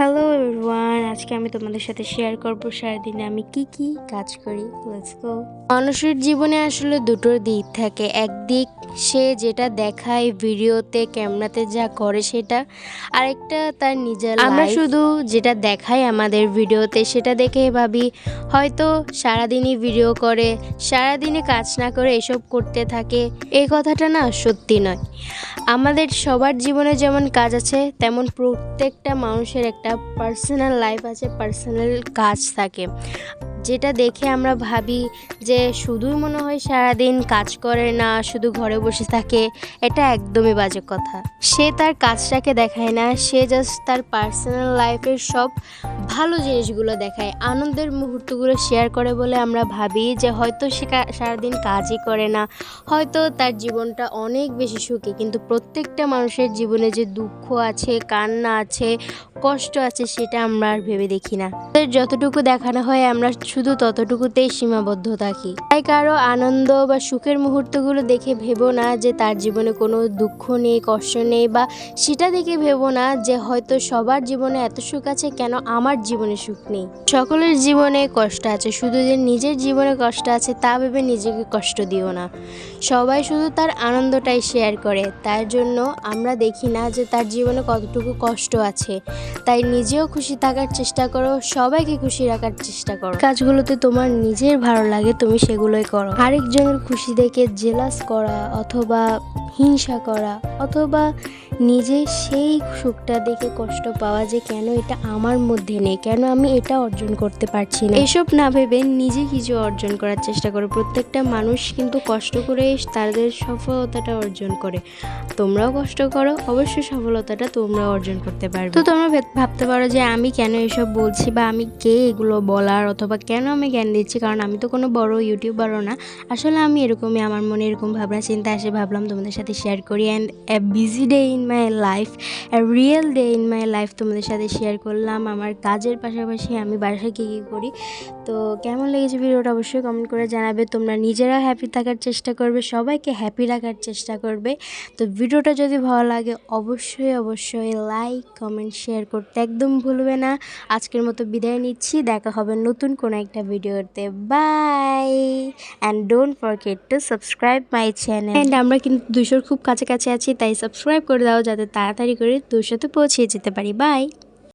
Hello everyone, আজকে আমি তোমাদের সাথে শেয়ার করব সারাদিনে আমি কি কাজ করি। Let's go. মানুষের জীবনে আসলে দুটোর দিক থাকে। একদিক সে যেটা দেখায় ভিডিওতে ক্যামেরাতে যা করে সেটা, আরেকটা তার নিজের। আমরা শুধু যেটা দেখাই আমাদের ভিডিওতে সেটা দেখে ভাবি হয়তো সারাদিনই ভিডিও করে, সারাদিনে কাজ না করে এসব করতে থাকে। এই কথাটা না সত্যি নয়। আমাদের সবার জীবনে যেমন কাজ আছে তেমন প্রত্যেকটা মানুষের একটা পার্সোনাল লাইফ আছে, পার্সোনাল কাজ থাকে, যেটা দেখে আমরা ভাবি যে শুধুই মনে হয় সারাদিন কাজ করে না, শুধু ঘরে বসে থাকে। এটা একদমই বাজে কথা। সে তার কাজটাকে দেখায় না, সে জাস্ট তার পার্সোনাল লাইফের সব ভালো জিনিসগুলো দেখায়, আনন্দের মুহূর্তগুলো শেয়ার করে বলে আমরা ভাবি যে হয়তো সে সারাদিন কাজই করে না, হয়তো তার জীবনটা অনেক বেশি সুখী। কিন্তু প্রত্যেকটা মানুষের জীবনে যে দুঃখ আছে, কান্না আছে, কষ্ট আছে, সেটা আমরা আর ভেবে দেখি না। যতটুকু দেখানো হয় আমরা শুধু ততটুকুতেই সীমাবদ্ধ থাকি। তাই কারো আনন্দ বা সুখের মুহূর্তগুলো দেখে ভেবো না যে তার জীবনে কোনো দুঃখ নেই, কষ্ট নেই, বা সেটা দেখে ভেবো না যে হয়তো সবার জীবনে এত সুখ আছে, কেন আমার জীবনে সুখ নেই। সকলের জীবনে কষ্ট আছে, শুধু যে নিজের জীবনে কষ্ট আছে তা ভেবে নিজেকে কষ্ট দিও না। সবাই শুধু তার আনন্দটাই শেয়ার করে, তার জন্য আমরা দেখি না যে তার জীবনে কতটুকু কষ্ট আছে। তাই নিজেও খুশি থাকার চেষ্টা করো, সবাইকে খুশি রাখার চেষ্টা করো। কাজগুলোতে তোমার নিজের ভালো লাগে তুমি সেগুলোই করো। আরেকজনের খুশি দেখে জেলাস করা অথবা হিংসা করা, অথবা নিজে সেই সুখটা দেখে কষ্ট পাওয়া যে কেন এটা আমার মধ্যে নেই, কেন আমি এটা অর্জন করতে পারছি না, এসব না ভেবে নিজে কিছু অর্জন করার চেষ্টা করো। প্রত্যেকটা মানুষ কিন্তু কষ্ট করে তাদের সফলতাটা অর্জন করে। তোমরাও কষ্ট করো, অবশ্যই সফলতাটা তোমরা অর্জন করতে পারবে। তো তোমরা ভাবতে পারো যে আমি কেন এসব বলছি, বা আমি কে এগুলো বলার, অথবা কেন আমি জ্ঞান দিচ্ছি, কারণ আমি তো কোনো বড় ইউটিউবারও না। আসলে আমি এরকমই, আমার মনে এরকম ভাবনা চিন্তা আসে, ভাবলাম তোমাদের সাথে শেয়ার করি। And a busy day in my life, A real day in my life তোমাদের সাথে শেয়ার করলাম। আমার কাজের পাশাপাশি আমি বাসায় কী করি। তো কেমন লেগেছে ভিডিওটা অবশ্যই কমেন্ট করে জানাবে। তোমরা নিজেরা হ্যাপি থাকার চেষ্টা করবে, সবাইকে হ্যাপি রাখার চেষ্টা করবে। তো ভিডিওটা যদি ভালো লাগে অবশ্যই লাইক, কমেন্ট, শেয়ার করতে একদম ভুলবে না। আজকের মতো বিদায় নিচ্ছি, দেখা হবে নতুন কোনো একটা ভিডিওতে। Bye, and don't forget to subscribe my channel. And আমরা কিন্তু 200-র খুব কাছাকাছি আছি, তাই সাবস্ক্রাইব করে দাও যাতে তাড়াতাড়ি করে 200-তে পৌঁছে যেতে পারি। বাই।